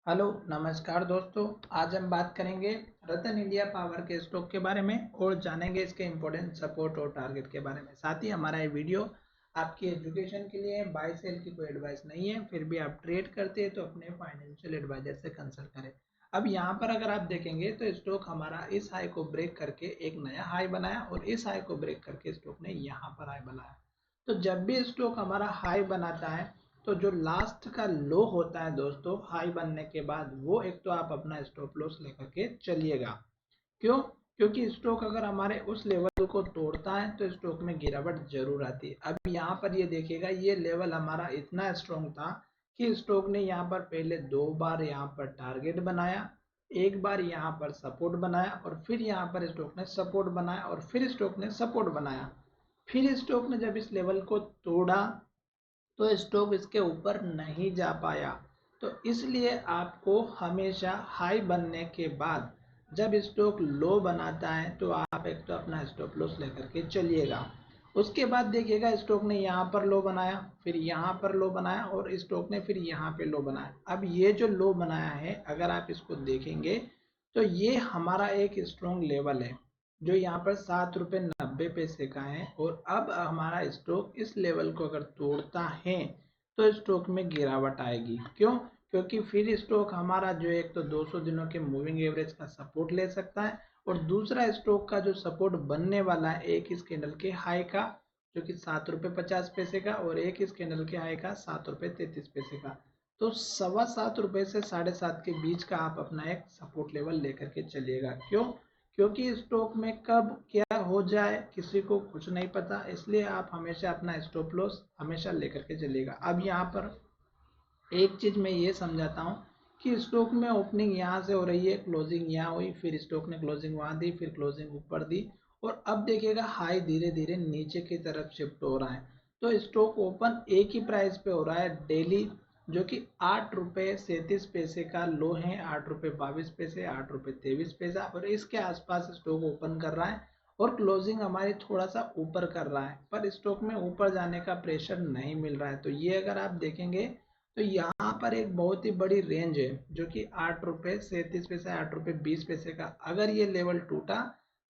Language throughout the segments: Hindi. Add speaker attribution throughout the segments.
Speaker 1: हेलो नमस्कार दोस्तों। आज हम बात करेंगे रतन इंडिया पावर के स्टॉक के बारे में और जानेंगे इसके इम्पोर्टेंट सपोर्ट और टारगेट के बारे में। साथ ही हमारा ये वीडियो आपकी एजुकेशन के लिए बाय सेल की कोई एडवाइस नहीं है, फिर भी आप ट्रेड करते हैं तो अपने फाइनेंशियल एडवाइजर से कंसल्ट करें। अब यहाँ पर अगर आप देखेंगे तो स्टॉक हमारा इस हाई को ब्रेक करके एक नया हाई बनाया और इस हाई को ब्रेक करके स्टॉक ने यहाँ पर हाई बनाया। तो जब भी स्टॉक हमारा हाई बनाता है तो जो लास्ट का लो होता है दोस्तों हाई बनने के बाद, वो एक तो आप अपना स्टॉप लॉस लेकर के चलिएगा। क्यों? क्योंकि स्टॉक अगर हमारे उस लेवल को तोड़ता है तो स्टॉक में गिरावट जरूर आती है। अब यहाँ पर ये देखिएगा, ये लेवल हमारा इतना स्ट्रॉन्ग था कि स्टॉक ने यहाँ पर पहले दो बार यहाँ पर टारगेट बनाया, एक बार यहाँ पर सपोर्ट बनाया और फिर यहाँ पर स्टॉक ने सपोर्ट बनाया और फिर स्टॉक ने सपोर्ट बनाया। फिर स्टॉक ने जब इस लेवल को तोड़ा तो स्टॉक इसके ऊपर नहीं जा पाया। तो इसलिए आपको हमेशा हाई बनने के बाद जब स्टॉक लो बनाता है तो आप एक तो अपना स्टॉप लॉस लेकर के चलिएगा। उसके बाद देखिएगा स्टॉक ने यहाँ पर लो बनाया, फिर यहाँ पर लो बनाया और स्टॉक ने फिर यहाँ पे लो बनाया। अब ये जो लो बनाया है अगर आप इसको देखेंगे तो ये हमारा एक स्ट्रॉन्ग लेवल है जो यहाँ पर 7 रुपये 90 पैसे का है। और अब हमारा स्टॉक इस लेवल को अगर तोड़ता है तो स्टॉक में गिरावट आएगी। क्यों? क्योंकि फिर स्टॉक हमारा जो एक तो 200 दिनों के मूविंग एवरेज का सपोर्ट ले सकता है और दूसरा स्टॉक का जो सपोर्ट बनने वाला है एक इस कैंडल के हाई का जो कि 7 रुपये 50 पैसे का और एक इस कैंडल के हाई का 7 रुपये 33 पैसे का। तो 7.25 रुपये से 7.5 के बीच का आप अपना एक सपोर्ट लेवल लेकर के चलिएगा। क्यों? क्योंकि स्टॉक में कब क्या हो जाए किसी को कुछ नहीं पता, इसलिए आप हमेशा अपना स्टॉप लॉस हमेशा लेकर के चलिएगा। अब यहाँ पर एक चीज मैं ये समझाता हूँ कि स्टॉक में ओपनिंग यहाँ से हो रही है, क्लोजिंग यहाँ हुई, फिर स्टॉक ने क्लोजिंग वहां दी, फिर क्लोजिंग ऊपर दी और अब देखिएगा हाई धीरे धीरे नीचे की तरफ शिफ्ट हो रहा है। तो स्टॉक ओपन एक ही प्राइस पे हो रहा है डेली, जो कि 8 रुपये 37 पैसे का लो है, 8 रुपये 22 पैसे, 8 रुपये 23 पैसा और इसके आसपास स्टॉक ओपन कर रहा है और क्लोजिंग हमारी थोड़ा सा ऊपर कर रहा है, पर स्टॉक में ऊपर जाने का प्रेशर नहीं मिल रहा है। तो ये अगर आप देखेंगे तो यहाँ पर एक बहुत ही बड़ी रेंज है जो कि 8 रुपये 37 पैसे 8 रुपये 20 पैसे का। अगर ये लेवल टूटा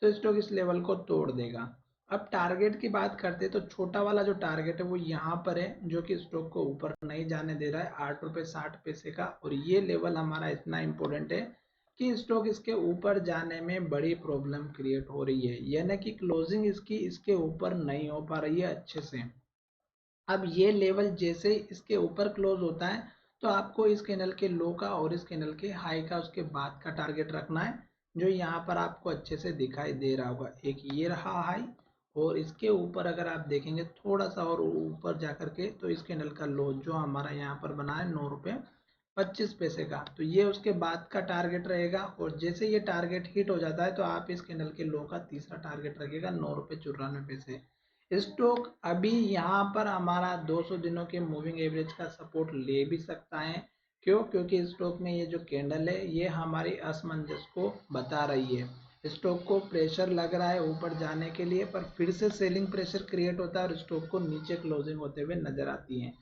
Speaker 1: तो स्टॉक इस लेवल को तोड़ देगा। अब टारगेट की बात करते हैं तो छोटा वाला जो टारगेट है वो यहाँ पर है जो कि स्टॉक को ऊपर नहीं जाने दे रहा है, 8 रुपये 60 पैसे का। और ये लेवल हमारा इतना इंपॉर्टेंट है कि स्टॉक इसके ऊपर जाने में बड़ी प्रॉब्लम क्रिएट हो रही है, यानी कि क्लोजिंग इसकी इसके ऊपर नहीं हो पा रही है अच्छे से। अब ये लेवल जैसे ही इसके ऊपर क्लोज होता है तो आपको इस कैंडल के लो का और इस कैंडल के हाई का उसके बाद का टारगेट रखना है, जो यहाँ पर आपको अच्छे से दिखाई दे रहा होगा। एक ये रहा हाई और इसके ऊपर अगर आप देखेंगे थोड़ा सा और ऊपर जा करके तो इस कैंडल का लो जो हमारा यहाँ पर बना है 9 रुपये 25 पैसे का, तो ये उसके बाद का टारगेट रहेगा। और जैसे ये टारगेट हिट हो जाता है तो आप इस कैंडल के लो का तीसरा टारगेट रखिएगा 9 रुपये 94 पैसे। स्टॉक अभी यहाँ पर हमारा 200 दिनों के मूविंग एवरेज का सपोर्ट ले भी सकता है। क्यों? क्योंकि स्टॉक में ये जो कैंडल है ये हमारी असमंजस को बता रही है। स्टॉक को प्रेशर लग रहा है ऊपर जाने के लिए, पर फिर से सेलिंग प्रेशर क्रिएट होता है और स्टॉक को नीचे क्लोजिंग होते हुए नजर आती है।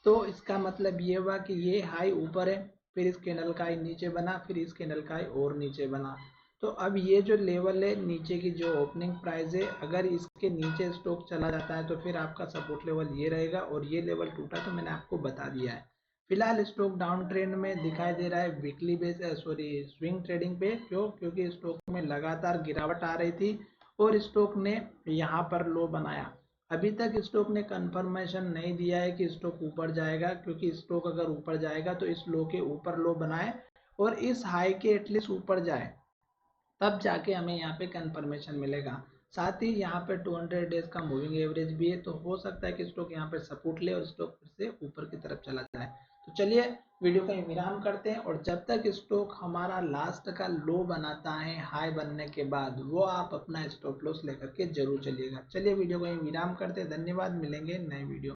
Speaker 1: तो इसका मतलब ये हुआ कि ये हाई ऊपर है, फिर इस कैंडल का हाई नीचे बना, फिर इस कैंडल का हाई और नीचे बना। तो अब ये जो लेवल है नीचे की जो ओपनिंग प्राइस है, अगर इसके नीचे स्टॉक चला जाता है तो फिर आपका सपोर्ट लेवल ये रहेगा और ये लेवल टूटा तो मैंने आपको बता दिया है। फिलहाल स्टॉक डाउन ट्रेंड में दिखाई दे रहा है weekly base sorry swing trading पे। क्यों? क्योंकि स्टॉक में लगातार गिरावट आ रही थी और स्टॉक ने यहाँ पर लो बनाया। अभी तक स्टॉक ने कंफर्मेशन नहीं दिया है कि स्टॉक ऊपर जाएगा, क्योंकि स्टॉक अगर ऊपर जाएगा तो इस लो के ऊपर लो बनाए और इस हाई के एटलीस्ट ऊपर जाए, तब जाके हमें यहाँ पे कंफर्मेशन मिलेगा। साथ ही यहाँ पे 200 डेज का मूविंग एवरेज भी है, तो हो सकता है कि स्टॉक यहाँ पे सपोर्ट ले और स्टॉक फिर से ऊपर की तरफ चला जाए। तो चलिए वीडियो का विराम करते हैं और जब तक स्टॉक हमारा लास्ट का लो बनाता है हाई बनने के बाद, वो आप अपना स्टॉप लॉस लेकर के जरूर चलिएगा। चलिए वीडियो को विराम करते हैं। धन्यवाद, मिलेंगे नए वीडियो।